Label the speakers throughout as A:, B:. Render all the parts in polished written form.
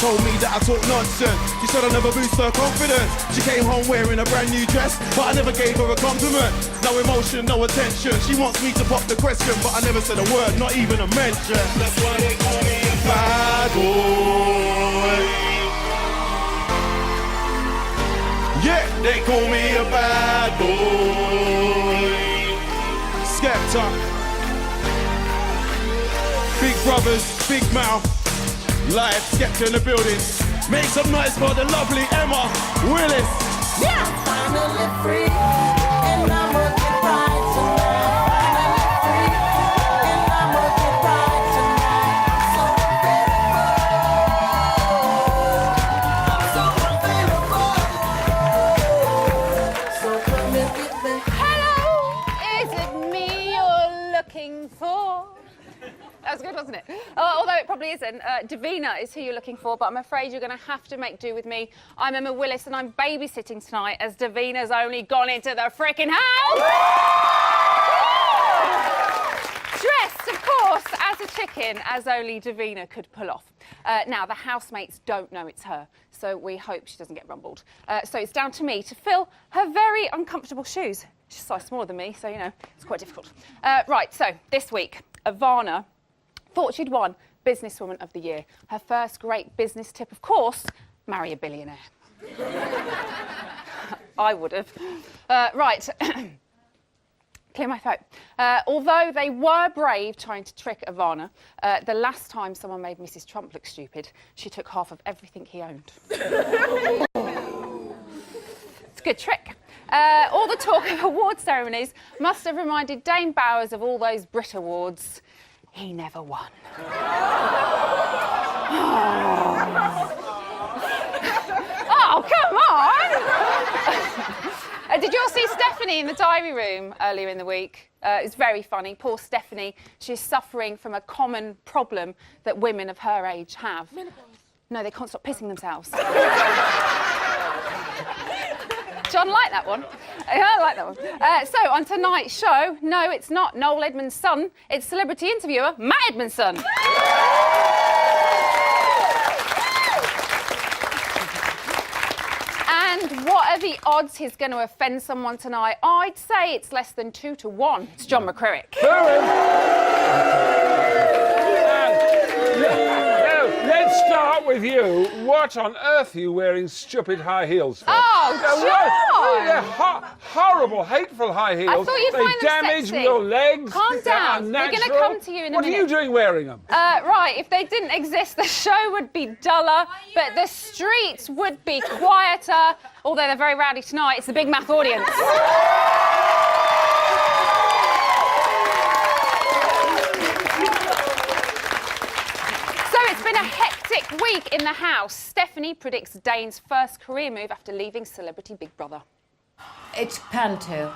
A: told me that I talk nonsense. She said I never boost her confidence. She came home wearing a brand new dress, but I never gave her a compliment. No emotion, no attention. She wants me to pop the question, but I never said a word, not even a mention. That's why they call me a bad boy. Yeah, they call me a bad boy. Skepta. Big brothers, big mouth. Live, Skepta in the building. Make some noise for the lovely Emma Willis.
B: Yeah! Finally free, and I'm working right tonight. Finally free, and I'm working right tonight. So available. So come and get me.
C: Hello, is it me you're looking for? That was good, wasn't it? Although it probably isn't. Davina is who you're looking for, but I'm afraid you're going to have to make do with me. I'm Emma Willis, and I'm babysitting tonight as Davina's only gone into the frickin' house. Dressed, of course, as a chicken, as only Davina could pull off. Now, the housemates don't know it's her, so we hope she doesn't get rumbled. So it's down to me to fill her very uncomfortable shoes. She's a size smaller than me, so, you know, it's quite difficult. Right, so this week, Ivana thought she'd won Businesswoman of the Year. Her first great business tip, of course, marry a billionaire. I would have. Right. Clear my throat. Although they were brave trying to trick Ivana, the last time someone made Mrs. Trump look stupid, she took half of everything he owned. It's a good trick. All the talk of award ceremonies must have reminded Dame Bowers of all those Brit Awards. He never won. Oh, come on! Did you all see Stephanie in the diary room earlier in the week? It was very funny. Poor Stephanie. She's suffering from a common problem that women of her age have. Menopause. No, they can't stop pissing themselves. John liked that one. I like that one. So, on tonight's show, no, it's not Noel Edmonds' son. It's celebrity interviewer Matt Edmonds' son. And what are the odds he's going to offend someone tonight? I'd say it's less than 2 to 1. It's John McCririck.
D: Let's start with you. What on earth are you wearing stupid high heels for?
C: Oh, John!
D: They're horrible, hateful high heels.
C: I thought you'd find them
D: damage
C: sexy.
D: your legs.
C: Calm down.
D: They're
C: We're going to come to you in a minute.
D: What are you doing wearing them?
C: Right, if they didn't exist, the show would be duller, but the streets would be quieter. Although they're very rowdy tonight, it's the Big Math audience. It's been a hectic week in the house. Stephanie predicts Dane's first career move after leaving Celebrity Big Brother.
E: It's panto.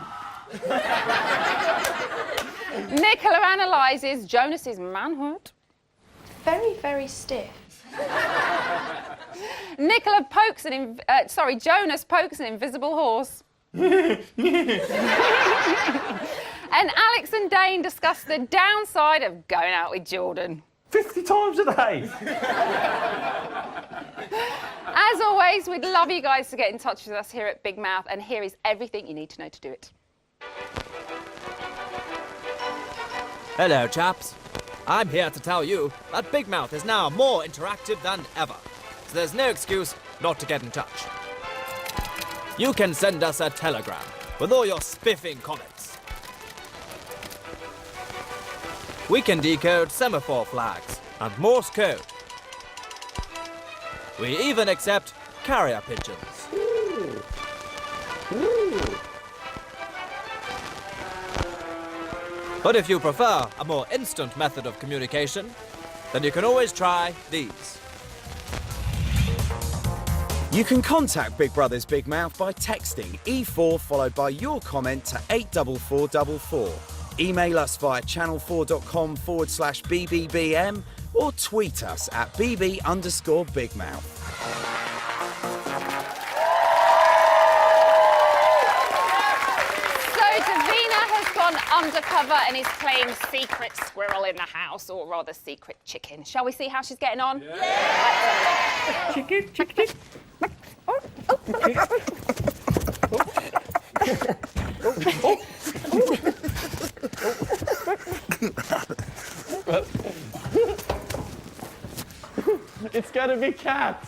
C: Nicola analyses Jonas's manhood.
F: Very, very stiff.
C: Jonas pokes an invisible horse. And Alex and Dane discuss the downside of going out with Jordan.
G: 50 times a day.
C: As always, we'd love you guys to get in touch with us here at Big Mouth, and here is everything you need to know to do it.
H: Hello, chaps. I'm here to tell you that Big Mouth is now more interactive than ever, so there's no excuse not to get in touch. You can send us a telegram with all your spiffing comments. We can decode semaphore flags and Morse code. We even accept carrier pigeons. But if you prefer a more instant method of communication, then you can always try these.
I: You can contact Big Brother's Big Mouth by texting E4 followed by your comment to 84444. Email us via channel4.com/BBBM or tweet us at BB_Bigmouth.
C: So Davina has gone undercover and is playing secret squirrel in the house, or rather secret chicken. Shall we see how she's getting on? Yeah.
G: Chicken, chicken. It's gotta be cat.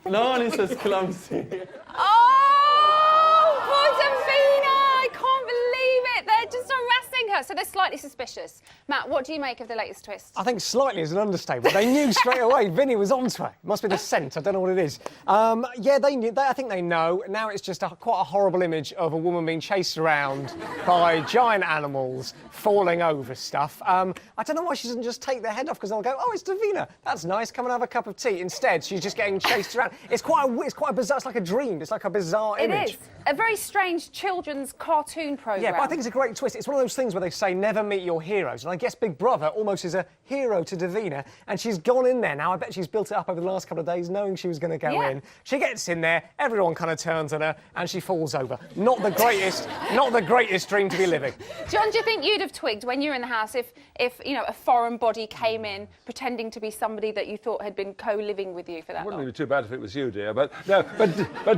G: No one is as clumsy.
C: Oh, poor Davina! I can't believe it. They're just harassing her. So they're slightly suspicious. Matt, what do you make of the latest twist?
J: I think slightly is an understatement. They knew straight away Vinny was onto her. Must be the scent. I don't know what it is. Yeah, they knew. I think they know. Now it's just quite a horrible image of a woman being chased around by giant animals, falling over stuff. I don't know why she doesn't just take their head off, because they'll go, oh, it's Davina. That's nice. Come and have a cup of tea. Instead, she's just getting chased around. It's quite a bizarre. It's like a dream. It's like a bizarre image.
C: It is a very strange children's cartoon programme.
J: Yeah, but I think it's a great twist. It's one of those things where they say never meet your heroes, and I guess Big Brother almost is a hero to Davina, and she's gone in there now. I bet she's built it up over the last couple of days, knowing she was going to go in. She gets in there, everyone kind of turns on her, and she falls over. Not the greatest dream to be living.
C: John, do you think you'd have twigged when you were in the house if you know, a foreign body came in pretending to be somebody that you thought had been co-living with you for that long?
D: Wouldn't be too bad if it was you, dear. But no, but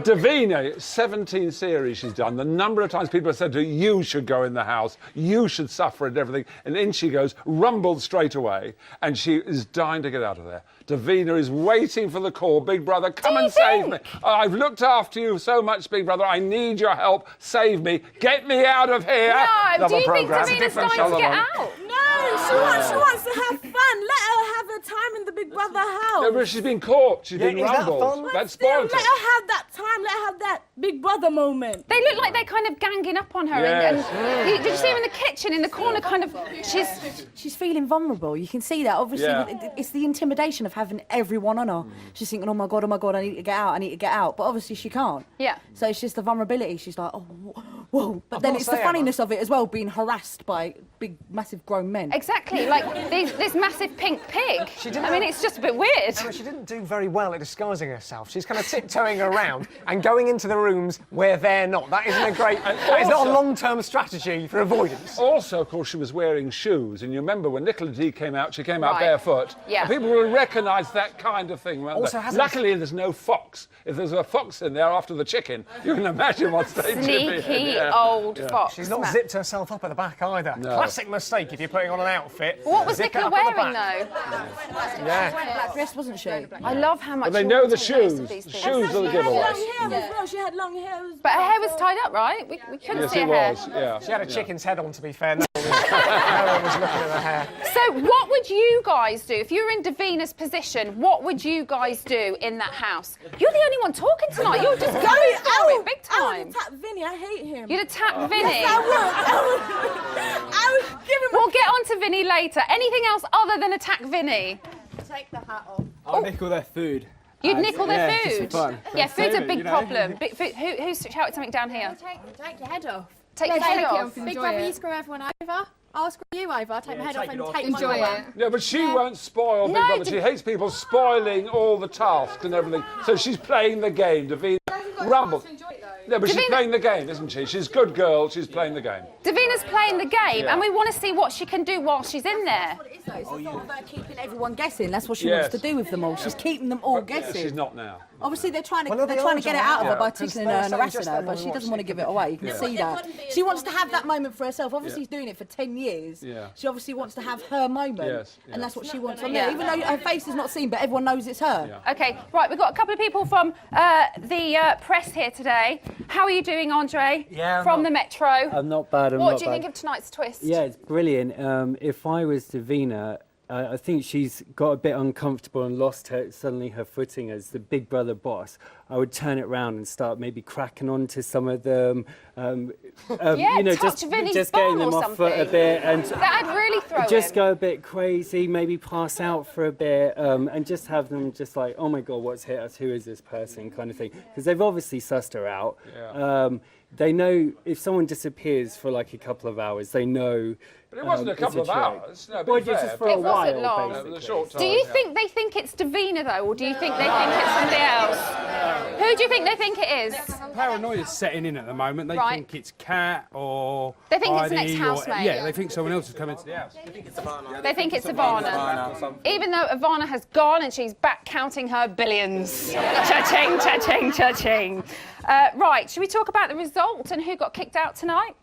D: Davina, 17 series she's done. The number of times people have said to her, you should go in the house, you should suffer and everything, and in she goes, rumbled straight away, and she is dying to get out of there. Davina is waiting for the call. Big Brother, come and save me. I've looked after you so much, Big Brother. I need your help. Save me. Get me out of here.
C: No, do you think Davina's going to get out?
K: No, she wants to have fun. Let her have her time in the Big Brother house.
D: No, but she's been caught. She's been rumbled. That's spoiled it.
K: Let her have that time. Let her have that Big Brother moment.
C: They look like they're kind of ganging up on her.
D: Yes.
C: And did you see her in the kitchen, in the corner, kind of?
L: She's feeling vulnerable. You can see that. Obviously, it's the intimidation of having everyone on her. She's thinking, oh my God, I need to get out. But obviously she can't.
C: Yeah.
L: So it's just the vulnerability. She's like, oh, whoa. But then it's the funniness of it as well, being harassed by big, massive grown men.
C: Exactly, like this massive pink pig. I mean, it's just a bit weird.
J: No, she didn't do very well at disguising herself. She's kind of tiptoeing around and going into the rooms where they're not. That isn't a great... That is not a long-term strategy for avoidance.
D: Also, of course, she was wearing shoes, and you remember when Nicola D came out, she came out barefoot.
C: Yeah.
D: And people will recognise that kind of thing. Luckily, there's no fox. If there's a fox in there after the chicken, you can imagine what's they do.
C: Sneaky old fox.
J: She's not zipped herself up at the back either.
D: No.
J: Classic mistake if you're putting on an outfit.
C: What was Nicola wearing, though?
L: Black dress, wasn't she?
C: I love how much.
D: But they know the shoes. The shoes are the giveaway.
K: She had long hair.
C: But her hair was tied up, right? We couldn't see her hair.
D: Yeah.
J: She had a chicken's head on, to be fair. No one was looking at her hair.
C: So what would you guys do if you were in Davina's position? What would you guys do in that house? You're the only one talking tonight. You're just going for it big time.
K: I would attack Vinny. I hate him.
C: You'd attack Vinny.
K: Yes, I would give him.
C: We'll get on to Vinny later. Anything else other than attack Vinny?
K: Take the hat off.
M: I'll nickel their food.
C: You'd nickel their
M: just
C: food?
M: for fun.
C: Yeah, food's a big
M: You know?
C: problem. Big food. Who's shouted something down here?
F: Take your head off.
C: Take your head off.
F: Big Brother, you screw everyone over. I'll screw you over. I'll take my head off and take
C: Enjoy
F: my
C: it.
D: No, but she won't spoil Big Brother. She hates people spoiling all the tasks and everything. So she's playing the game. Davina rumbled. No, but she's playing the game, isn't she? She's a good girl. She's playing the game.
C: Davina's playing the game, and we want to see what she can do while she's in there.
L: It's the thought of her keeping everyone guessing. That's what she wants to do with them all. She's keeping them all guessing.
D: She's not now.
L: Obviously, they're trying to get it out of her by tickling her and harassing her, but she doesn't want to give it away. You can see that. She wants to have that moment for herself. Obviously, she's doing it for 10 years. She obviously wants to have her moment, and that's what she wants on there. Even though her face is not seen, but everyone knows it's her.
C: Okay, right, we've got a couple of people from the press here today. How are you doing, Andre?
M: Yeah,
C: from the Metro.
M: I'm not bad.
C: What do you think of tonight's twist?
M: Yeah, it's brilliant. If I was Davina, I think she's got a bit uncomfortable and lost suddenly her footing as the Big Brother boss. I would turn it round and start maybe cracking on to some of them,
C: touch Vinny's
M: just getting them
C: bum or
M: off foot a
C: something.
M: bit, and
C: That'd really throw
M: just
C: him.
M: go a bit crazy, maybe pass out for a bit, and just have them just like, oh my God, what's hit us? Who is this person? Kind of thing, because they've obviously sussed her out. They know if someone disappears for like a couple of hours, they know.
D: But it wasn't a couple of hours. No,
M: well, just for a while,
C: long.
M: basically.
D: A short time,
C: Do you think they think it's Davina, though, or do you think they think it's somebody else? Who do you think they think it is?
N: paranoia's setting in at the moment. They
C: Right.
N: think it's Kat or
C: They think it's the next
N: Heidi
C: housemate.
N: Yeah, they think someone else has come into the house.
C: They think it's Ivana. Even though Ivana has gone and she's back counting her billions. Cha-ching, cha-ching, cha-ching. Right, should we talk about the result and who got kicked out tonight?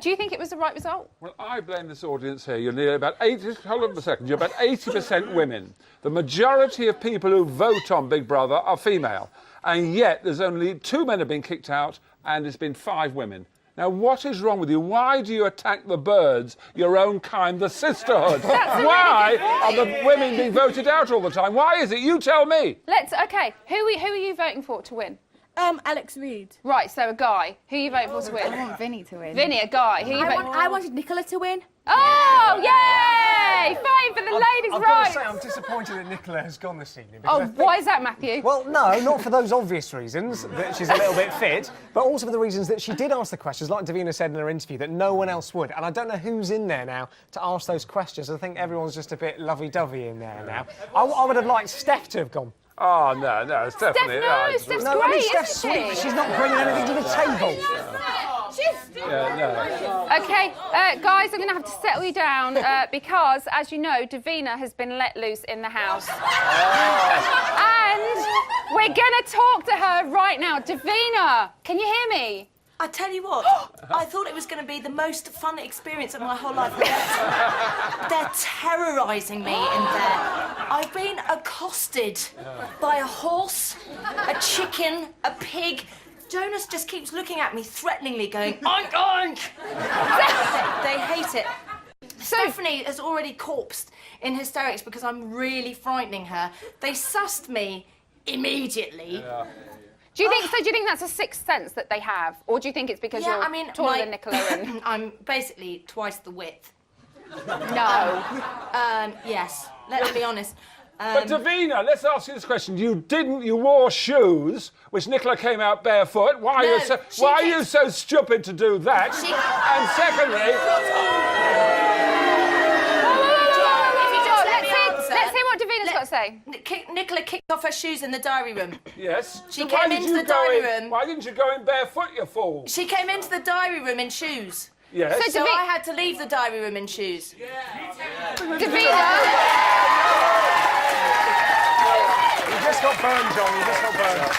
C: Do you think it was the right result?
D: Well, I blame this audience here. You're nearly about 80... Hold on a second. You're about 80% women. The majority of people who vote on Big Brother are female. And yet there's only 2 men have been kicked out and it's been 5 women. Now, what is wrong with you? Why do you attack the birds, your own kind, the sisterhood? Why are the women being voted out all the time? Why is it? You tell me.
C: OK, who are you voting for to win?
K: Alex Reid.
C: Right, so a guy. Who are you voting for to win?
F: I want Vinny to win.
C: Vinny, a guy. Who are you voting for?
F: I wanted Nicola to win.
C: Oh, yay! Fine for the ladies'
J: I've
C: right.
J: got to say, I'm disappointed that Nicola has gone this evening.
C: Oh, why is that, Matthew?
J: Well, no, not for those obvious reasons, that she's a little bit fit, but also for the reasons that she did ask the questions, like Davina said in her interview, that no one else would. And I don't know who's in there now to ask those questions. I think everyone's just a bit lovey-dovey in there now. I would have liked Steph to have gone.
D: Oh, no, Stephanie.
C: Steph's
J: no,
C: great,
J: I mean, Steph's
C: isn't
J: sweet,
C: she?
J: but she's not bringing anything to the table.
C: OK, guys, I'm going to have to settle you down because, as you know, Davina has been let loose in the house. And we're going to talk to her right now. Davina, can you hear me?
O: I tell you what, I thought it was going to be the most fun experience of my whole life. They're terrorising me in there. I've been accosted by a horse, a chicken, a pig. Jonas just keeps looking at me threateningly, going, oink, oink! They hate it. Stephanie has already corpsed in hysterics because I'm really frightening her. They sussed me immediately.
D: Yeah.
C: Do you think that's a sixth sense that they have? Or do you think it's because you're taller than Nicola and...
O: I'm basically twice the width.
C: No.
O: Yes, let's be honest.
D: But Davina, let's ask you this question. You wore shoes, which Nicola came out barefoot. Why are you so stupid to do that? And secondly...
C: Let's hear what Davina's got to say.
O: Nicola kicked off her shoes in the diary room.
D: Yes.
O: She came into the diary room.
D: Why didn't you go in barefoot, you fool?
O: She came into the diary room in shoes.
D: Yes.
O: So I had to leave the diary room in shoes.
C: Davina!
J: You just got burned, John. You just got burned.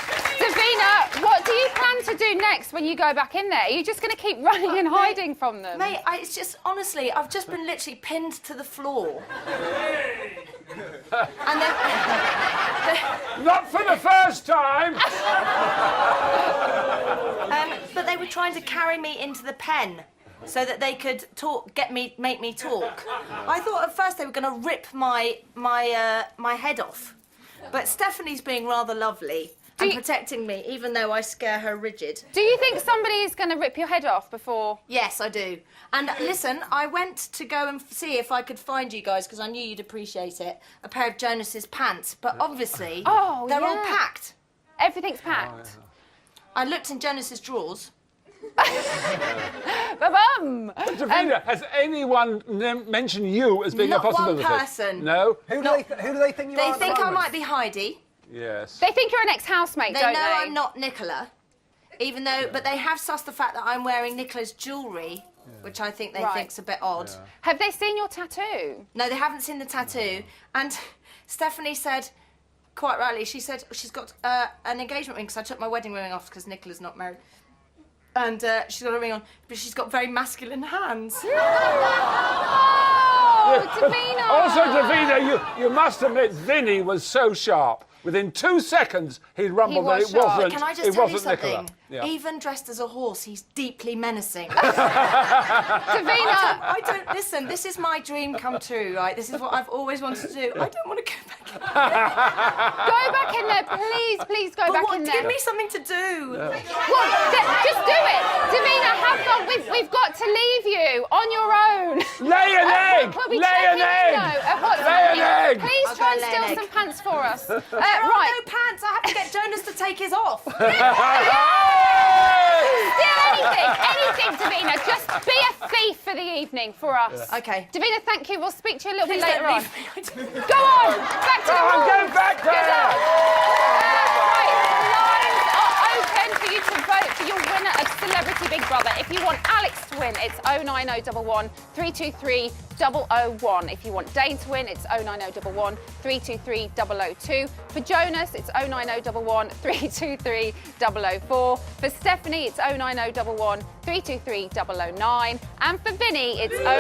C: Davina, what do you plan to do next when you go back in there? Are you just going to keep running and hiding from them?
O: Mate, it's just, honestly, I've just been literally pinned to the floor. And then...
D: Not for the first time!
O: But they were trying to carry me into the pen so that they could make me talk. I thought at first they were going to rip my head off. But Stephanie's being rather lovely and protecting me, even though I scare her rigid.
C: Do you think somebody's going to rip your head off before?
O: Yes, I do. And listen, I went to go and see if I could find you guys, because I knew you'd appreciate it, a pair of Jonas's pants. But obviously, they're all packed.
C: Everything's packed.
O: I looked in Jonas's drawers.
C: Ba-bum!
D: Davina, has anyone mentioned you as being a possibility?
O: Not one person.
D: No?
J: Who do they think you are?
O: They think I might be Heidi.
D: Yes.
C: They think you're an ex-housemate, don't they?
O: They know I'm not Nicola, even though... But they have sussed the fact that I'm wearing Nicola's jewellery, which I think they think's a bit odd.
C: Yeah. Have they seen your tattoo?
O: No, they haven't seen the tattoo. And Stephanie said, quite rightly, she said she's got an engagement ring, because I took my wedding ring off because Nicola's not married. And she's got a ring on, but she's got very masculine hands.
C: Oh, Davina!
D: Also, Davina, you must admit, Vinny was so sharp. Within 2 seconds, he'd rumbled that it wasn't.
O: Can I just tell you something?
D: Nicola. Yeah.
O: Even dressed as a horse, he's deeply menacing.
C: Davina!
O: I don't listen. This is my dream come true, right? This is what I've always wanted to do. I don't want to go back in there.
C: Go back in there, please go back in there.
O: Give me something to do.
C: Well, just do it. Davina, have fun. We've got to leave you on your own.
D: Lay an egg! Lay an egg! Lay an egg!
C: Please try and steal some pants for us.
O: There are no pants. I have to get Jonas to take his off.
C: Steal anything, Davina. Just be a thief for the evening for us.
O: Okay.
C: Davina, thank you. We'll speak to you a little bit
O: Please
C: later
O: don't
C: on.
O: leave me.
C: Go on, back to the room.
D: Go back there.
C: Right, the lines are open for you to vote Brother. If you want Alex to win, it's 09011 323 001. If you want Dane to win, it's 09011 323 002. For Jonas, it's 09011 323 004. For Stephanie, it's 09011 323 009. And for Vinny, it's 09011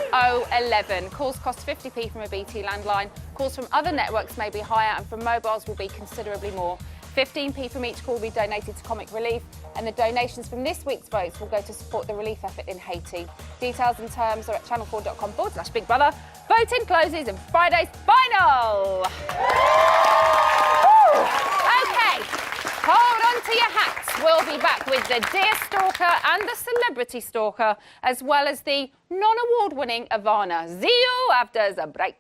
C: 323 011. Calls cost 50p from a BT landline. Calls from other networks may be higher, and from mobiles will be considerably more. 15p from each call will be donated to Comic Relief, and the donations from this week's votes will go to support the relief effort in Haiti. Details and terms are at channel4.com/Big Brother. Voting closes in Friday's final. OK, hold on to your hats. We'll be back with the Dear Stalker and the Celebrity Stalker, as well as the non-award-winning Ivana. See you after the break.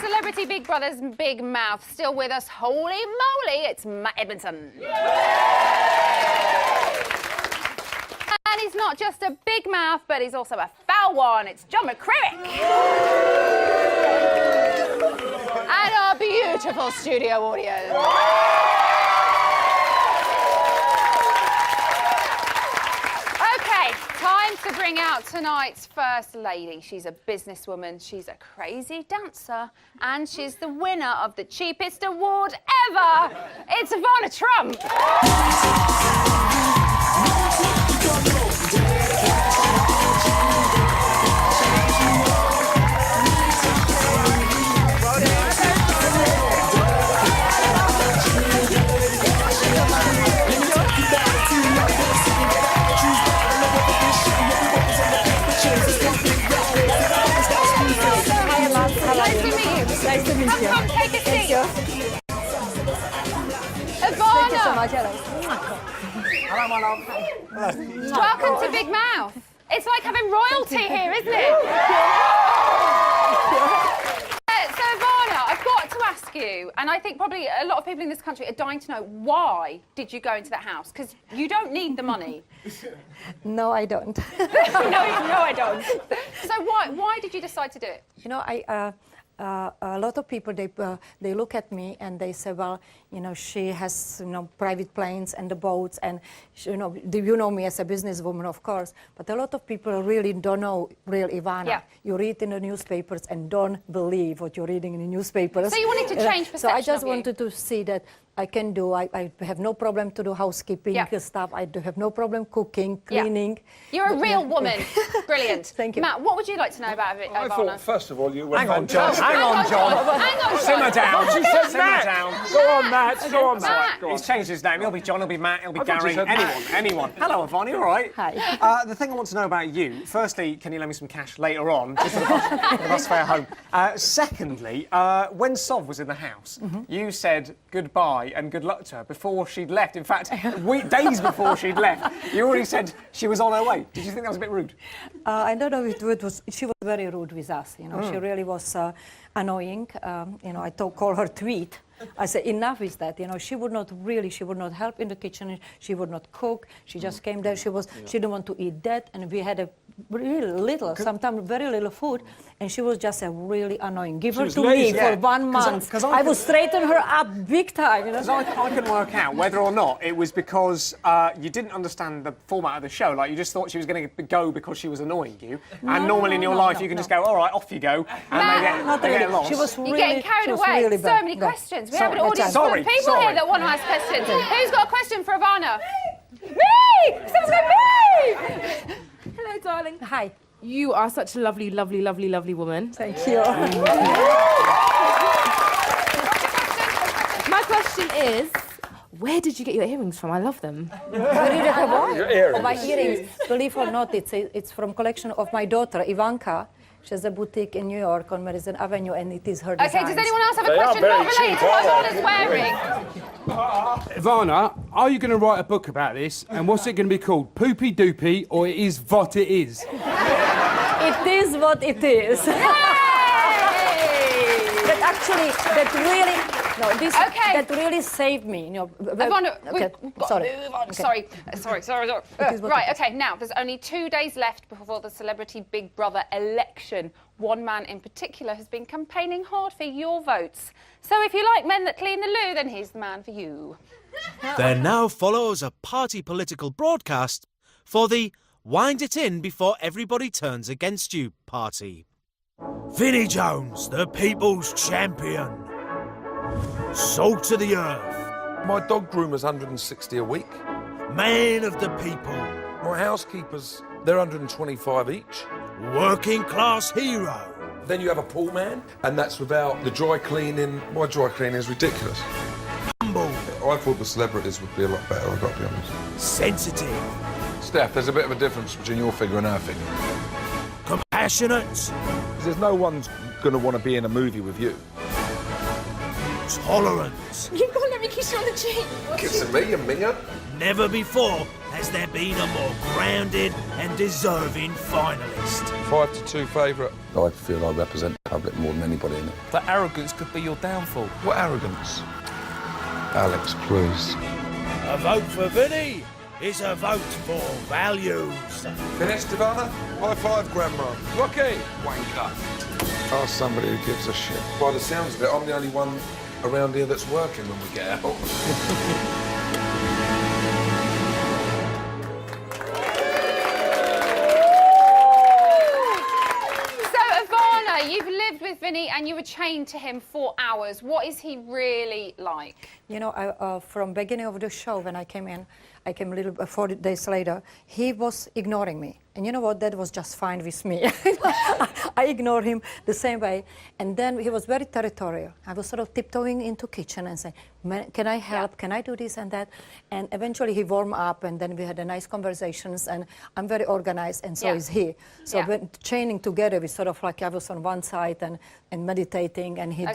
C: Celebrity Big Brother's Big Mouth. Still with us, holy moly, it's Matt Edmondson. And he's not just a big mouth, but he's also a foul one. It's John McCririck. And our beautiful studio audience. Okay, time to bring out tonight's first lady. She's a businesswoman, she's a crazy dancer, and she's the winner of the cheapest award ever. It's Ivana Trump.
L: Nice to meet you.
C: Come, take a seat.
L: Thank you.
C: Ivana.
L: Thank you so much, Alex.
J: Hello, my love. Hello.
C: Welcome to Big Mouth. It's like having royalty here, isn't it? So, Ivana, I've got to ask you, and I think probably a lot of people in this country are dying to know, why did you go into that house? Because you don't need the money.
P: No, I don't.
C: no, I don't. So why did you decide to do it?
P: You know, a lot of people, they look at me and they say, well, you know, she has, you know, private planes and the boats, and, you know me as a businesswoman, of course, but a lot of people really don't know real Ivana.
C: Yeah.
P: You read in the newspapers and don't believe what you're reading in the newspapers.
C: So you wanted to change perception
P: So I just
C: of you.
P: wanted to see that I can do, I have no problem to do housekeeping stuff. I do have no problem cooking, cleaning.
C: You're a real woman. Brilliant.
P: Thank you.
C: Matt, what would you like to know about it,
D: I
C: Ivana?
D: thought, first of all, you were
J: Hang on, John.
D: fantastic.
J: Hang on, John.
C: Hang on, John.
J: Simmer down.
D: She said
J: Simmer
D: Matt.
J: down.
D: Go on, Matt. Go on, Matt. Go on.
J: He's changed his name. He'll be John, he'll be Matt, he'll be
D: I thought
J: Gary,
D: you said
J: anyone. Hello, Ivana, you all right?
P: Hi.
J: The thing I want to know about you, firstly, can you lend me some cash later on, just for the bus fare home? Secondly, when Sov was in the house, you said goodbye and good luck to her before she'd left. In fact, days before she'd left, you already said she was on her way. Did you think that was a bit rude?
P: I don't know if it was. She was very rude with us. You know, she really was annoying. You know, I call her tweet. I said, enough with that. You know, she would not help in the kitchen. She would not cook. She just came there. She didn't want to eat that, and we had a really little, sometimes very little food, and she was just a really annoying. Give her to me for 1 month. I would straighten her up big time. You know?
J: Because I couldn't work out whether or not it was because you didn't understand the format of the show. Like, you just thought she was going to go because she was annoying you. And normally in your life, you can just go, all right, off you go. And they get lost.
P: She was really,
C: You're getting carried away.
P: Really
C: so many questions. We have an audience full of people here that want to ask questions. Who's got a question for Ivana? Me! Someone's got me!
K: Hello, darling.
P: Hi.
K: You are such a lovely, lovely, lovely, lovely woman.
P: Thank you.
K: My question is, where did you get your earrings from? I love them.
P: Where did I have what?
D: Your earrings.
P: Oh, my earrings. Believe or not, it's from collection of my daughter, Ivanka. She has a boutique in New York on Madison Avenue, and it is her designs.
C: Okay, does anyone else have a question not related to what Ivana's wearing?
N: Ivana, are you going to write a book about this? And what's it going to be called? Poopy Doopy, or It Is What It Is?
P: It is what it is. That No, this
C: Okay.
P: that really saved me. You know,
C: Ivana,
P: okay.
C: we've got
P: Sorry.
C: to move on.
P: Okay.
C: Sorry. Right, okay, now there's only 2 days left before the Celebrity Big Brother election. One man in particular has been campaigning hard for your votes. So if you like men that clean the loo, then he's the man for you.
Q: There now follows a party political broadcast for the Wind It In Before Everybody Turns Against You party. Vinnie Jones, the people's champion. Salt of the earth.
R: My dog groomer's 160 a week.
Q: Man of the people.
R: My housekeepers, they're 125 each.
Q: Working class hero.
R: Then you have a pool man, and that's without the dry cleaning. My dry cleaning is ridiculous.
Q: Humble.
R: I thought the celebrities would be a lot better, I've got to be honest.
Q: Sensitive.
R: Steph, there's a bit of a difference between your figure and her figure.
Q: Compassionate.
R: There's no one's going to want to be in a movie with you.
Q: Tolerant.
K: You've got to let me kiss you on the cheek.
R: Kissing me, you minger?
Q: Never before has there been a more grounded and deserving finalist.
R: 5-2 favourite. I feel I represent the public more than anybody in it.
S: That arrogance could be your downfall.
R: What arrogance? Alex, please.
Q: A vote for Vinnie is a vote for values.
R: Finished, Ivana? High five, Grandma.
D: Rocky!
R: Wanker. Ask somebody who gives a shit. By the sounds of it, I'm the only one around here that's working when we get out.
C: You've lived with Vinnie and you were chained to him for hours. What is he really like?
P: You know, from beginning of the show, when I came in, I came a little 4 days later, he was ignoring me. And you know what? That was just fine with me. I ignored him the same way. And then he was very territorial. I was sort of tiptoeing into kitchen and saying, can I help? Can I do this and that? And eventually he warmed up and then we had a nice conversations and I'm very organized and so is he. So when chaining together, we sort of like I was on one side and meditating and he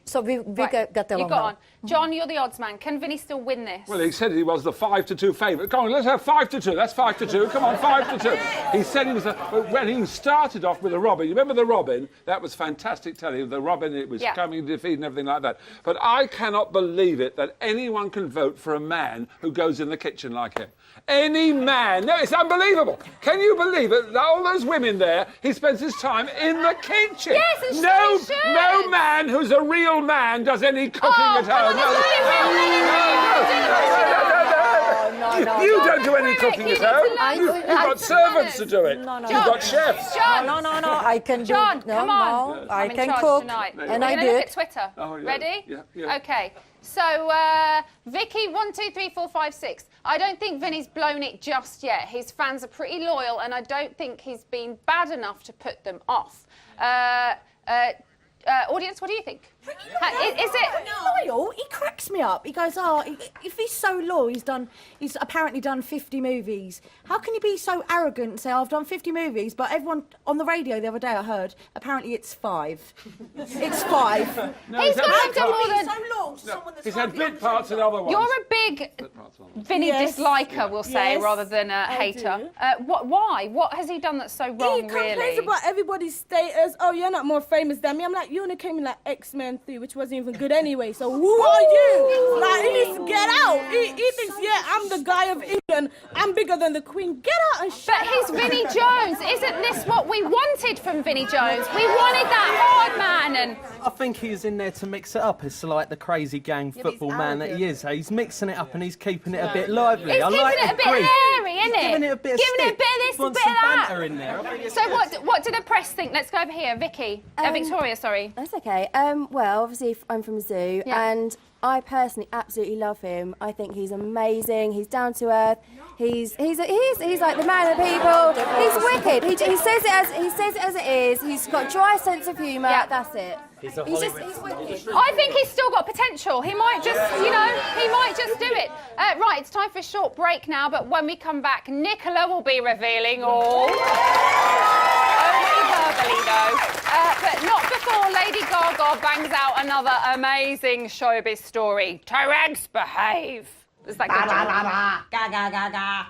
P: so we got along.
C: You got on. John, you're the odds man. Can Vinnie still win this?
D: Well, he said he was the 5-2 favourite. Come on, let's have 5-2. That's 5-2. Come on, 5-2. He said he was when he started off with the Robin. You remember the Robin? That was fantastic telling. The Robin, it was coming defeat and everything like that. But I cannot believe it that anyone can vote for a man who goes in the kitchen like him. Any man. No, it's unbelievable. Can you believe it? All those women there, he spends his time in the kitchen.
C: Yes, and
D: no man who's a real man does any cooking at home.
P: No,
D: you don't do any cooking at home. You've got servants to do it.
P: No.
D: You've got chefs.
C: John.
P: No. I can
C: John,
P: do.
C: come on.
P: I
C: I'm in
P: can
C: charge
P: cook,
C: tonight.
P: and I
C: We're gonna look
P: did.
C: at Twitter.
D: Oh, yeah.
C: Ready?
D: Yeah.
C: Okay. So, Vicky, 1, 2, 3, 4, 5, 6. I don't think Vinnie's blown it just yet. His fans are pretty loyal, and I don't think he's been bad enough to put them off. Audience, what do you think? Is it
L: loyal? He cracks me up. He goes, if he's so loyal, he's apparently done 50 movies. How can he be so arrogant and say, I've done 50 movies, but everyone on the radio the other day I heard, apparently it's 5. It's 5.
D: No,
C: he's got to do more than...
L: so loyal to someone that's
D: He's had bit parts in other ones.
C: You're a big Vinnie disliker, we'll say, rather than a hater. Why? What has he done that's so wrong,
K: He complains about everybody's status. Oh, you're not more famous than me. I'm like, you only came in like X-Men 3, which wasn't even good anyway. So who are you? Like, he needs to get out. He thinks, I'm the guy of England. I'm bigger than the Queen. Get out and shut
C: But he's Vinnie Jones. Isn't this what we wanted from Vinnie Jones? We wanted that hard man. And
G: I think he's in there to mix it up. It's like the crazy gang football man that he is. He's mixing it up and he's keeping it a bit lively.
C: He's keeping it a bit hairy, isn't it?
G: Giving it a bit of
C: Giving it a bit of this, a
G: Wants
C: bit of
G: some
C: that.
G: banter in there.
C: So what did the press think? Let's go over here. Vicky. Victoria, sorry.
T: That's okay. Well, obviously, I'm from a zoo, and I personally absolutely love him. I think he's amazing. He's down to earth. He's like the man of the people. He's wicked. He says it as it is. He's got a dry sense of humour. That's it. He's wicked.
C: I think he's still got potential. He might just, he might just do it. Right, it's time for a short break now, but when we come back, Nicola will be revealing all. Only verbally, though. But not before Lady Gaga bangs out another amazing showbiz story. Tyrags, behave. Is that good?
L: Gaga.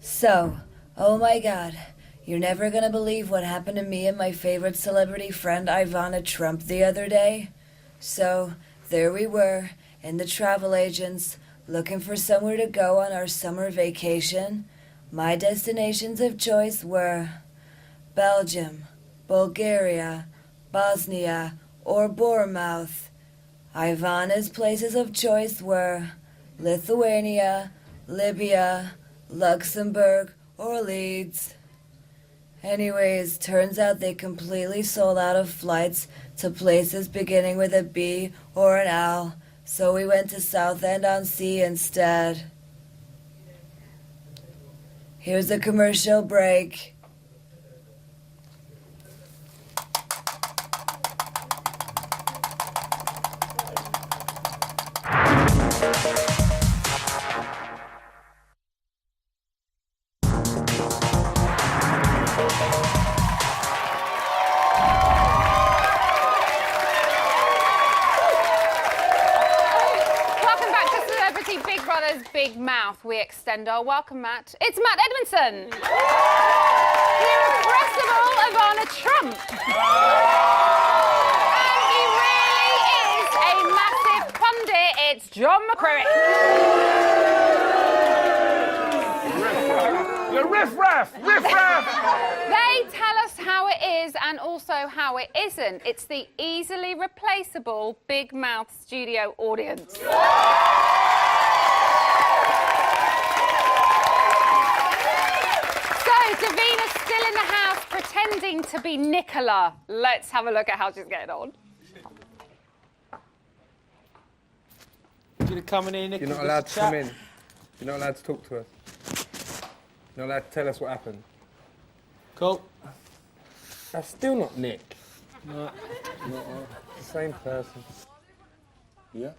U: So, Oh my god, you're never gonna believe what happened to me and my favorite celebrity friend Ivana Trump the other day. So, there we were, in the travel agents, looking for somewhere to go on our summer vacation. My destinations of choice were Belgium, Bulgaria, Bosnia, or Bournemouth. Ivana's places of choice were Lithuania, Libya, Luxembourg, or Leeds. Anyways, turns out they completely sold out of flights to places beginning with a B or an L, so we went to Southend-on-Sea instead. Here's a commercial break.
C: Big Mouth, we extend our welcome, Matt. It's Matt Edmondson. The irrepressible Ivana Trump. And he really is a massive pundit. It's John McCrick.
D: You're riff-raff! Riff-raff!
C: They tell us how it is and also how it isn't. It's the easily replaceable Big Mouth studio audience. Davina's still in the house pretending to be Nicola. Let's have a look at how she's getting on.
G: You're coming in,
V: You're not allowed to come in. You're not allowed to talk to us. You're not allowed to tell us what happened.
G: Cool.
V: That's still not Nick.
G: No, not
V: the same person.
D: Yeah?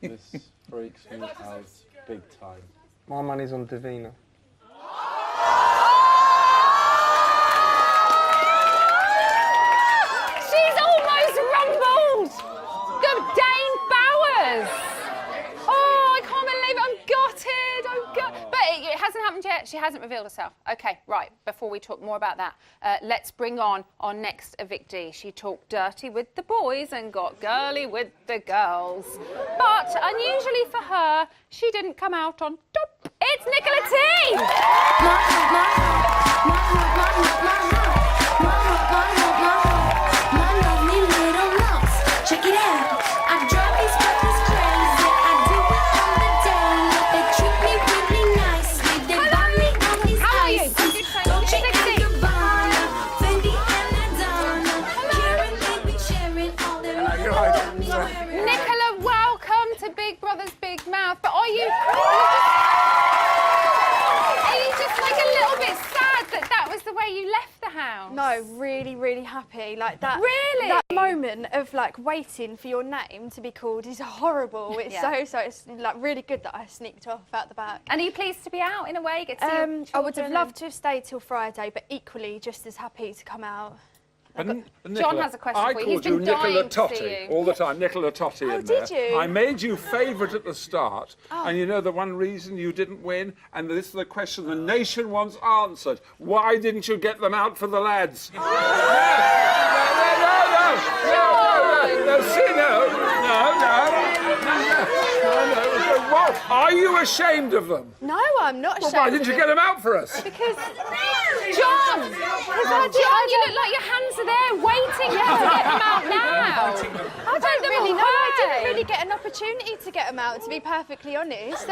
D: This freaks me out big time.
V: My money's on Davina.
C: She's almost rumbled! The Dane Bowers! Oh, I can't believe it. I'm gutted. But it hasn't happened yet. She hasn't revealed herself. OK, right. Before we talk more about that, let's bring on our next evictee. She talked dirty with the boys and got girly with the girls. But unusually for her, she didn't come out on top. It's Nicola T!
B: Check it out. I drive these fuckers crazy. I do it on the daily. They treat me really nicely. They buy me all these ices. Dolce and Gabbana, Fendi and Madonna. Karen, they be sharing all their money.
C: Nicola, welcome to Big Brother's Big Mouth. But are you just like a little bit sad that was the way you left the house?
F: No, really, really happy. Like that.
C: Really?
F: That moment of like waiting for your name to be called is horrible. It's it's like really good that I sneaked off out the back.
C: And are you pleased to be out in a way? Get to see your
F: I would have
C: children
F: loved to have stayed till Friday, but equally just as happy to come out.
C: John has a question for you. He's been
D: Nicola
C: dying to
D: Totti
C: see you.
D: all the time. Nicola Totti in there.
F: did you?
D: I made you favourite at the start, and you know the one reason you didn't win, and this is the question the nation wants answered. Why didn't you get them out for the lads? No, What? Are you ashamed of them?
F: No, I'm not ashamed.
D: Well, why didn't you get them out for us?
F: Because
C: John, you look like your hands are there waiting to get them out now.
F: I don't really know. I didn't really get an opportunity to get them out, to be perfectly honest.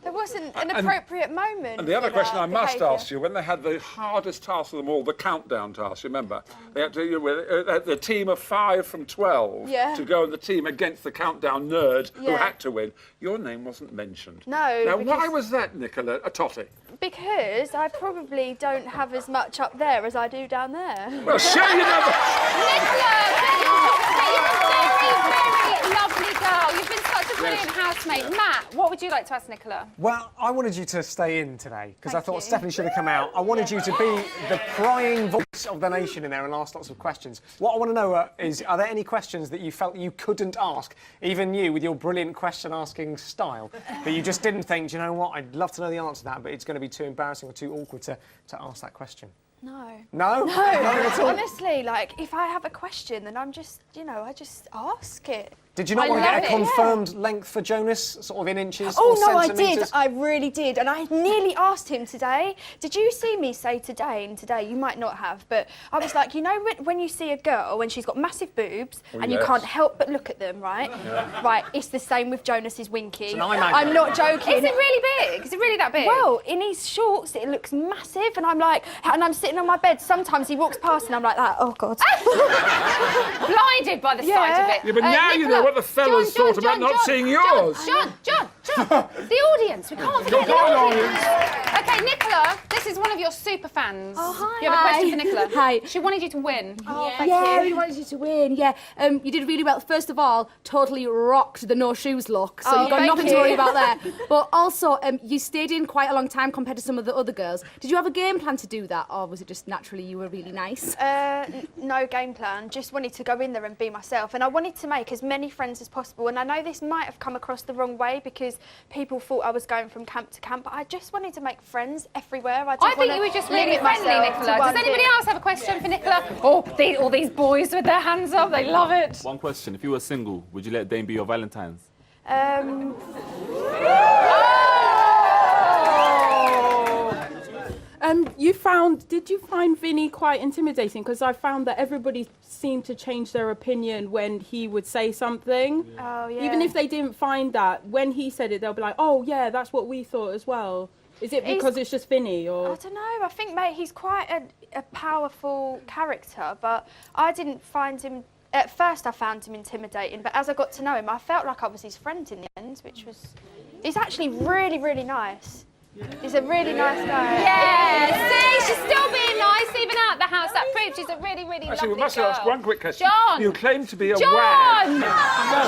F: There wasn't an appropriate moment.
D: And the other
F: for
D: question
F: that
D: I must
F: behaviour.
D: ask you, when they had the hardest task of them all, the countdown task, remember? They had to the team of 5 from 12 to go in the team against the countdown nerd who had to win. Your name wasn't mentioned.
F: No.
D: Now, why was that, Nicola Totti?
F: Because I probably don't have as much up there as I do down there.
D: Well, sure you never...
C: Nicola, you're a very, very lovely girl. You've been such a brilliant housemate. housemate, Matt, what would you like to ask Nicola?
J: Well, I wanted you to stay in today because I thought Stephanie should have come out. I wanted you to be the prying voice of the nation in there and ask lots of questions. What I want to know is, are there any questions that you felt you couldn't ask, even you with your brilliant question-asking style, that you just didn't think, do you know what, I'd love to know the answer to that, but it's going to be too embarrassing or too awkward to ask that question?
F: No.
J: No?
F: No.
J: Nothing at all?
F: Honestly, like, if I have a question, then I'm just, you know, I just ask it.
J: Did you not want to get a confirmed length for Jonas, sort of in inches
F: Oh,
J: or
F: no, I
J: centimetres?
F: did. I really did. And I nearly asked him today. Did you see me say today and today? You might not have, but I was like, you know when you see a girl, when she's got massive boobs and you can't help but look at them, right?
J: Yeah.
F: Right, it's the same with Jonas's winky.
J: It's an eye magnet.
F: I'm not joking.
C: Is it really big? Is it really that big?
F: Well, in his shorts, it looks massive, and I'm like, and I'm sitting on my bed. Sometimes he walks past and I'm like that. Oh, God.
C: Blinded by the sight of it.
D: Yeah, but now you know what the fellas thought about not seeing yours.
C: John, the audience. We can't forget the audience. Okay, Nicola, this is one of your super fans.
A: Oh, hi.
C: You have a question for Nicola?
A: Hi.
C: She wanted you to win.
A: Oh, yeah, we wanted you to win. Yeah, you did really well. First of all, totally rocked the no shoes look, so you've got nothing to worry about there. But also, you stayed in quite a long time compared to some of the other girls. Did you have a game plan to do that, or was it just naturally you were really nice?
F: No game plan. Just wanted to go in there and be myself, and I wanted to make as many friends as possible. And I know this might have come across the wrong way because people thought I was going from camp to camp, but I just wanted to make friends everywhere.
C: I think you were just really friendly, Nicola. Does anybody else have a question for Nicola? Oh, all these boys with their hands up, they love it.
E: One question. If you were single, would you let Dane be your Valentine's?
K: Did you find Vinny quite intimidating? Because I found that everybody seemed to change their opinion when he would say something.
F: Oh, yeah.
K: Even if they didn't find that, when he said it, they'll be like, oh, yeah, that's what we thought as well. Is it because it's just Vinny, or...?
F: I don't know. I think, mate, he's quite a powerful character, but I didn't find him... At first, I found him intimidating, but as I got to know him, I felt like I was his friend in the end, which was... He's actually really, really nice. He's a really nice guy.
C: Yeah, see, she's still being nice, even out the house. That proves she's a really, really
D: Actually,
C: lovely
D: we must
C: girl.
D: ask one quick question.
C: John!
D: You claim to be a
C: John!
D: wag.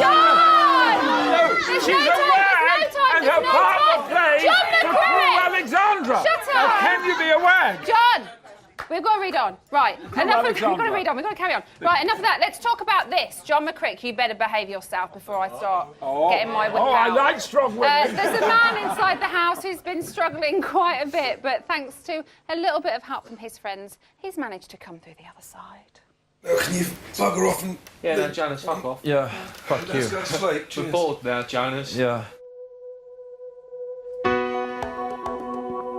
C: John!
D: No,
C: There's
D: she's
C: no
D: a
C: time,
D: wag,
C: there's no time,
D: and
C: there's
D: her
C: no
D: partner
C: time.
D: plays
C: John
D: the
C: McCrae!
D: cruel Alexandra.
C: Shut
D: Now,
C: up!
D: can you be a wag?
C: John! We've got to read on. Right, enough of, we've got to
D: Alexandra.
C: read on. We've got to carry on. Right, enough of that. Let's talk about this. John McCrick, you better behave yourself before I start getting my whip out.
D: I like strong women.
C: There's a man inside the house who's been struggling quite a bit, but thanks to a little bit of help from his friends, he's managed to come through the other side.
R: Can you bugger off and...
S: Yeah, no, Jonas, fuck off.
W: Yeah, fuck you.
R: Let's go to sleep.
S: We're
R: Cheers.
S: bored now, Jonas.
W: Yeah.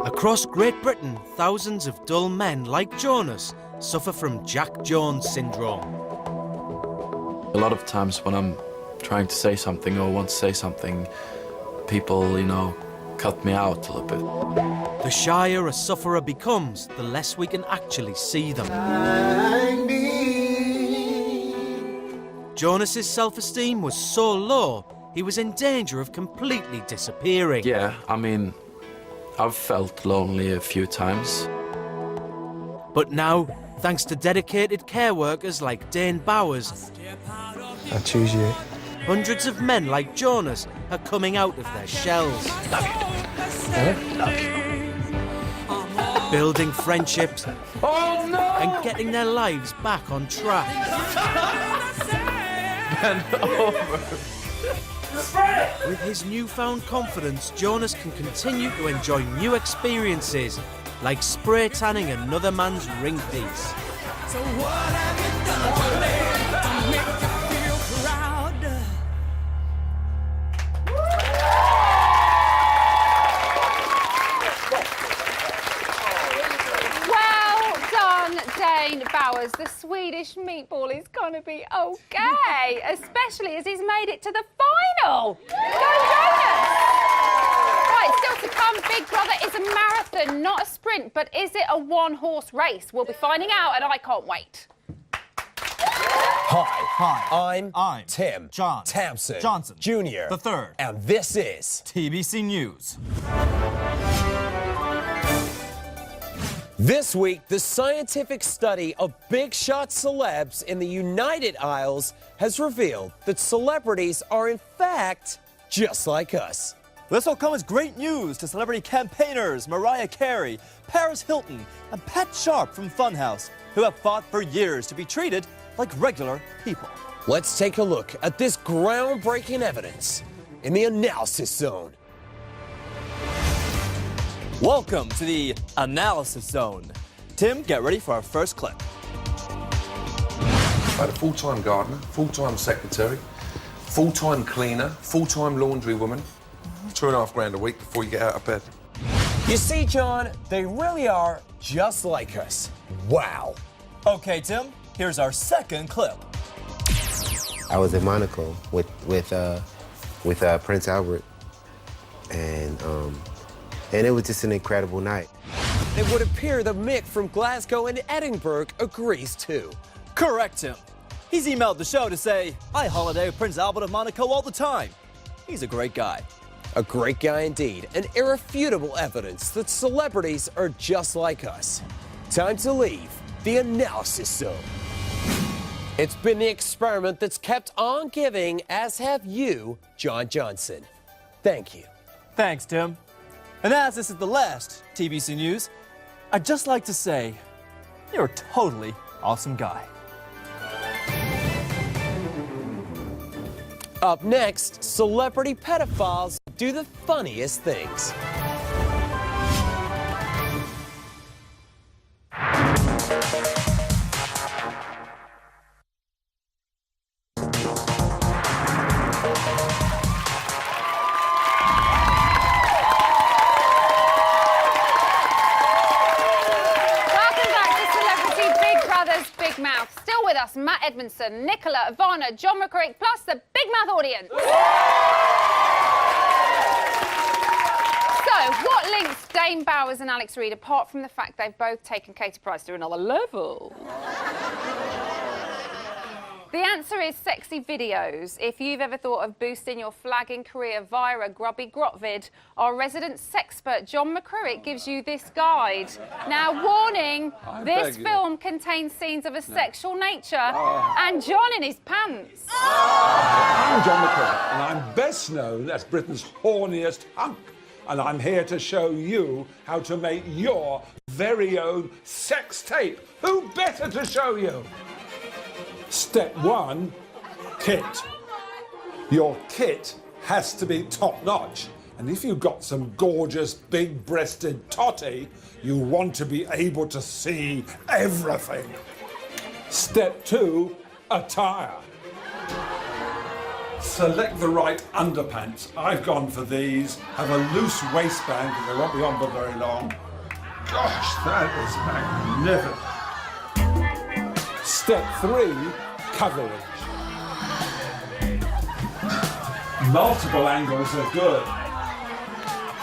Q: Across Great Britain, thousands of dull men like Jonas suffer from Jack Jones syndrome.
W: A lot of times when I'm trying to say something or want to say something, people, cut me out a little bit.
Q: The shyer a sufferer becomes, the less we can actually see them. Jonas's self-esteem was so low, he was in danger of completely disappearing.
W: Yeah, I've felt lonely a few times.
Q: But now, thanks to dedicated care workers like Dane Bowers,
W: I choose you.
Q: hundreds of men like Jonas are coming out of their shells. Building friendships and getting their lives back on track. With his newfound confidence, Jonas can continue to enjoy new experiences, like spray tanning another man's ring piece.
B: So what have you done to make you feel proud?
C: Well done, Dane Bowers. The Swedish meatball is going to be okay, especially as he's made it to the final. Go Jonas! Right, still to come, Big Brother is a marathon, not a sprint, but is it a one-horse race? We'll be finding out, and I can't wait.
X: Hi, I'm Tim Tamsin
Y: Johnson
X: Jr.
Y: the third,
X: and this is
Y: TBC News.
X: This week, the scientific study of big shot celebs in the United Isles has revealed that celebrities are in fact just like us.
H: This will come as great news to celebrity campaigners Mariah Carey, Paris Hilton, and Pat Sharp from Funhouse, who have fought for years to be treated like regular people.
X: Let's take a look at this groundbreaking evidence in the analysis zone.
H: Welcome to the analysis zone. Tim, get ready for our first clip.
R: I had a full-time gardener, full-time secretary, full-time cleaner, full-time laundry woman. $2.5 grand a week before you get out of bed.
X: You see, John, they really are just like us. Wow.
H: Okay, Tim, here's our second clip.
I: I was in Monaco with Prince Albert, and it was just an incredible night.
X: It would appear that Mick from Glasgow and Edinburgh agrees too.
H: Correct, Tim. He's emailed the show to say, I holiday with Prince Albert of Monaco all the time. He's a great guy.
X: A great guy indeed, and irrefutable evidence that celebrities are just like us. Time to leave the analysis zone. It's been the experiment that's kept on giving, as have you, John Johnson. Thank you.
H: Thanks, Tim. And as this is the last TBC News, I'd just like to say, you're a totally awesome guy.
X: Up next, celebrity pedophiles do the funniest things.
C: Still with us, Matt Edmondson, Nicola, Ivana, John McCrick, plus the Big Mouth audience. So, what links Dame Bowers and Alex Reid, apart from the fact they've both taken Katie Price to another level? The answer is sexy videos. If you've ever thought of boosting your flagging career via a grubby grot vid, our resident sexpert John McCrick gives you this guide. Now, warning, this film contains scenes of a sexual nature and John in his pants.
D: I'm John McCrick, and I'm best known as Britain's horniest hunk. And I'm here to show you how to make your very own sex tape. Who better to show you? Step 1, kit. Your kit has to be top-notch. And if you've got some gorgeous, big-breasted totty, you want to be able to see everything. Step 2, attire. Select the right underpants. I've gone for these. Have a loose waistband because they won't be on for very long. Gosh, that is magnificent. Step 3, coverage. Multiple angles are good.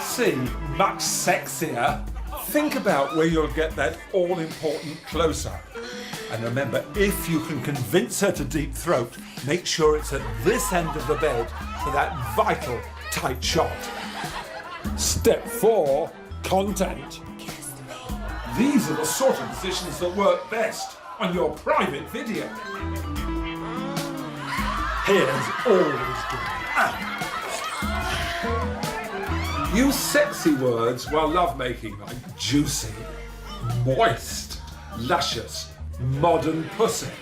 D: See, much sexier. Think about where you'll get that all-important close-up. And remember, if you can convince her to deep throat, make sure it's at this end of the bed for that vital tight shot. Step 4, content. These are the sort of positions that work best on your private video. Here's always good. Use sexy words while lovemaking, like juicy, moist, luscious, modern pussy.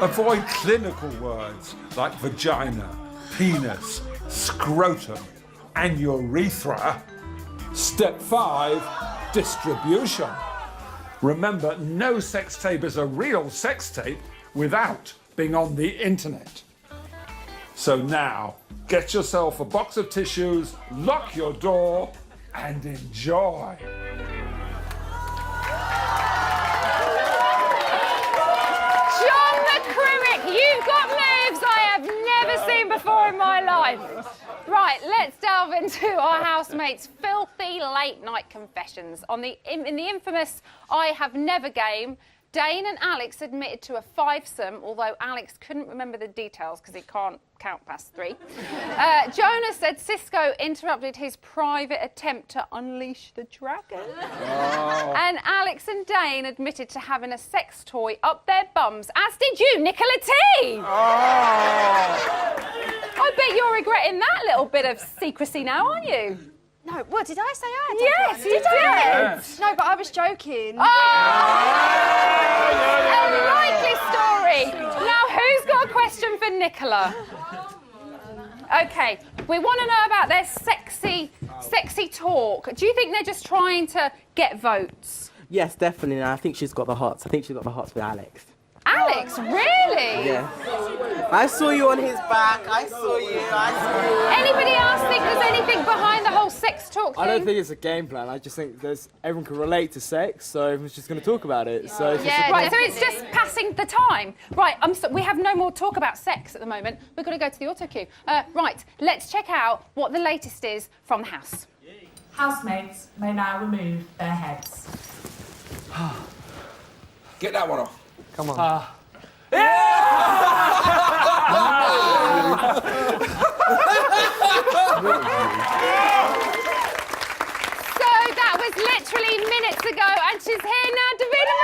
D: Avoid clinical words like vagina, penis, scrotum, and urethra. Step 5, distribution. Remember, no sex tape is a real sex tape without being on the internet. So now, get yourself a box of tissues, lock your door, and enjoy.
C: John McCrick, you've got moves I have never seen before in my life. Right, let's delve into our housemates' filthy late-night confessions. In the infamous I Have Never game, Dane and Alex admitted to a fivesome, although Alex couldn't remember the details because he can't count past 3. Jonas said Cisco interrupted his private attempt to unleash the dragon. Oh. And Alex and Dane admitted to having a sex toy up their bums, as did you, Nicola T. Oh. I bet you're regretting that little bit of secrecy now, aren't you?
F: No, what did I say?
C: Yes, you did.
F: Yes. No, but I was joking.
C: Oh! A likely story. Now, who's got a question for Nicola? Okay, we want to know about their sexy talk. Do you think they're just trying to get votes?
M: Yes, definitely. And I think she's got the hots. I think she's got the hots for Alex.
C: Alex, really?
M: Yeah. I saw you on his back. I saw you.
C: Anybody else think there's anything behind the whole sex talk thing?
N: I don't think it's a game plan. I just think everyone can relate to sex, so everyone's just going to talk about it. So it's just
C: Right, so it's just passing the time. Right, we have no more talk about sex at the moment. We're going to go to the auto cue. Right, let's check out what the latest is from the house.
O: Housemates may now remove their heads.
R: Get that one off.
J: Come on.
C: So that was literally minutes ago, and she's here now, Davina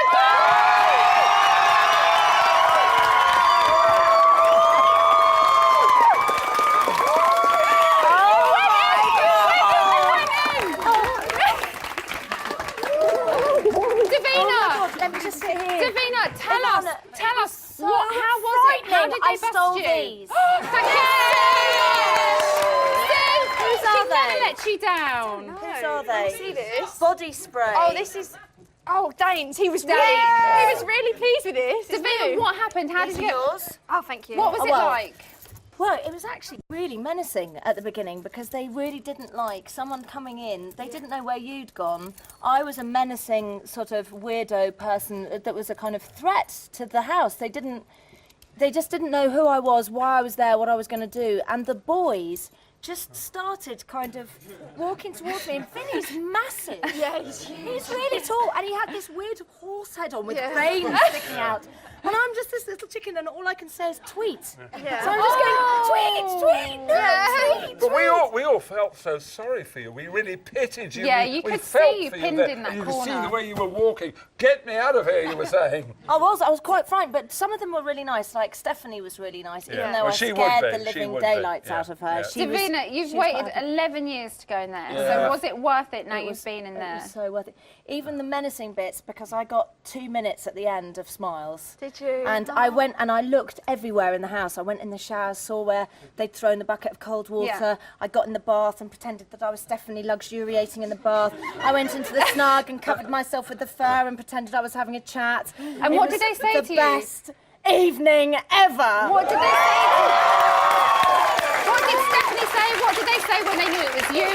L: Let me just sit here.
C: Davina, tell us, how was it? How did they
L: I
C: bust
L: stole
C: you?
L: these.
C: Whose are they? Never let you down.
L: Whose are they?
F: See this?
L: Body spray.
F: Oh, this is. Oh, Danes. He was really pleased with this.
C: Davina, what happened? How did you get
L: yours?
F: Oh, thank you.
C: What was it like?
L: Well, it was actually really menacing at the beginning because they really didn't like someone coming in. They didn't know where you'd gone. I was a menacing sort of weirdo person that was a kind of threat to the house. They just didn't know who I was, why I was there, what I was going to do. And the boys just started kind of walking towards me, and Vinny's massive.
F: Yeah,
L: he's really tall, and he had this weird horse head on with veins sticking out. And I'm just this little chicken, and all I can say is tweet.
F: Yeah.
L: So I'm just going, tweet, tweet.
D: But we all felt so sorry for you. We really pitied you.
C: Yeah,
D: we,
C: you
D: we
C: could
D: felt
C: see you
D: for
C: pinned
D: there.
C: in that
D: You could see
C: corner.
D: the way you were walking. Get me out of here, you were saying.
L: I was quite frightened, but some of them were really nice. Like Stephanie was really nice, even though
D: Well,
L: I
D: she would
L: scared
D: be.
L: the
D: She
L: living
D: would be.
L: daylights
D: Yeah.
L: out of her.
D: Yeah.
L: She was-
C: Davina, you've
L: she was
C: waited
L: quite-
C: 11 years to go in there.
D: Yeah.
C: So was it worth it now
L: It
C: you've
L: was-
C: been in
L: It
C: there?
L: was so worth it. Even the menacing bits, because I got 2 minutes at the end of smiles.
F: Did you?
L: And I went and I looked everywhere in the house. I went in the shower, saw where they'd thrown the bucket of cold water.
C: Yeah.
L: I got in the bath and pretended that I was Stephanie luxuriating in the bath. I went into the snug and covered myself with the fur and pretended I was having a chat.
C: And what did they say to you?
L: The best evening ever.
C: What did they say to you? What did Stephanie say? What did they say when they knew it was you?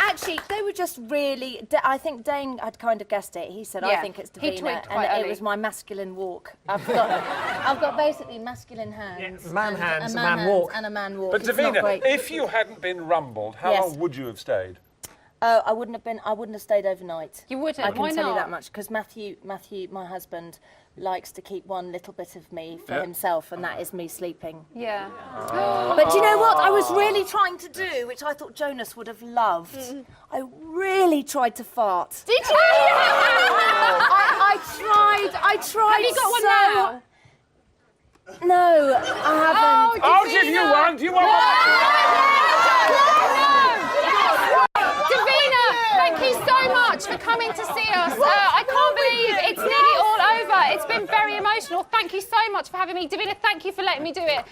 L: Actually, they were just really. I think Dane had kind of guessed it. He said, "I
C: Yeah,
L: think it's
C: he
L: Davina,"
C: twigged quite
L: and
C: early.
L: it was my masculine walk. I've got basically masculine hands,
J: Man
L: and
J: hands,
L: a
J: a
L: man
J: man walk.
L: and a man walk.
D: But
L: It's not
D: Davina,
L: great.
D: if you hadn't been rumbled, how
L: Yes.
D: long would you have stayed?
L: I wouldn't have stayed overnight.
C: You wouldn't?
L: I can
C: Why
L: tell you
C: not?
L: that much because Matthew, my husband, likes to keep one little bit of me for
D: Yeah.
L: himself, and that is me sleeping.
C: Yeah.
L: But do you know what I was really trying to do, which I thought Jonas would have loved? I really tried to fart.
C: Did you?
L: I tried.
C: Have you got one
L: so
C: now?
L: No, I haven't.
D: I'll give you one. Do you want one?
C: Davina, thank you so much for coming to see us. I can't believe it's nearly all over. It's been very emotional. Thank you so much for having me. Davina, thank you for letting me do it.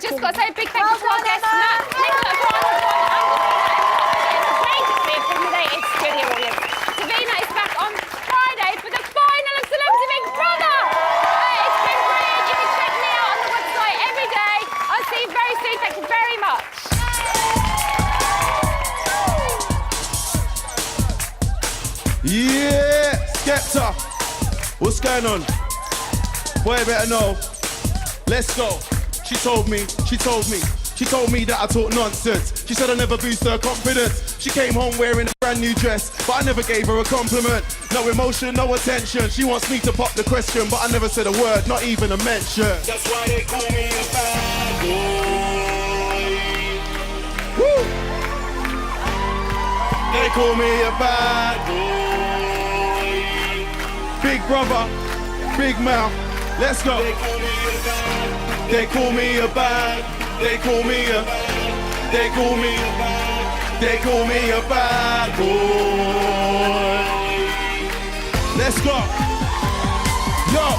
C: Just got to say a big thank you to our guests, Matt, Nicola, and outrageously intimidated studio audience. Davina is back on Friday for the final of Celebrity Big Brother. It's been brilliant. You can check me out on the website every day. I'll see you very soon. Thank you very much.
P: Yeah, Skepta. What's going on? Boy, I better know. Let's go. She told me that I talk nonsense. She said I never boost her confidence. She came home wearing a brand new dress, but I never gave her a compliment. No emotion, no attention. She wants me to pop the question, but I never said a word, not even a mention. That's why they call me a bad boy. Woo! They call me a bad boy. Big brother, big mouth. Let's go. They call me a bad. They call me a. They call me a bad boy. Let's go. Yo,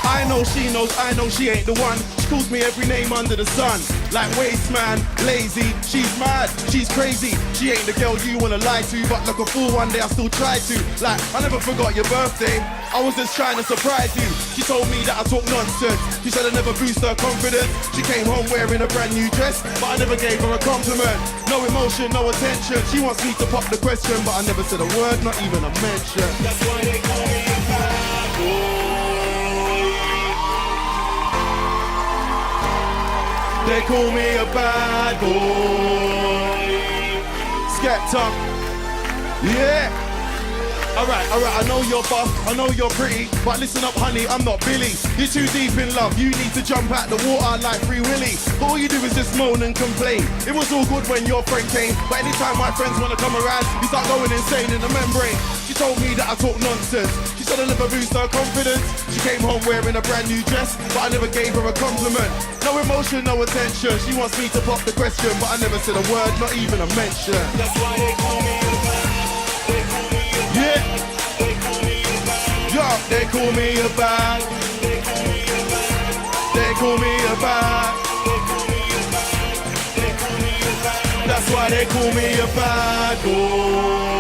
P: I know she knows, I know she ain't the one. She calls me every name under the sun. Like waste man, lazy, she's mad, she's crazy. She ain't the girl you wanna lie to, but like a fool one day I still try to. Like, I never forgot your birthday, I was just trying to surprise you. She told me that I talk nonsense, she said I never boost her confidence. She came home wearing a brand new dress, but I never gave her a compliment. No emotion, no attention, she wants me to pop the question, but I never said a word, not even a mention. That's why they call me a bad boy. They call me a bad boy. Skepta. Yeah. Alright, I know you're buff, I know you're pretty, but listen up honey, I'm not Billy. You're too deep in love, you need to jump out the water like Free Willy. But all you do is just moan and complain. It was all good when your friend came, but anytime my friends wanna come around, you start going insane in the membrane. She told me that I talk nonsense, she said I never boost her confidence. She came home wearing a brand new dress, but I never gave her a compliment. No emotion, no attention, she wants me to pop the question, but I never said a word, not even a mention. That's why they call me a bad. Yeah. Yo, they call me a bad. They call me a bad. That's why they call me a bad boy.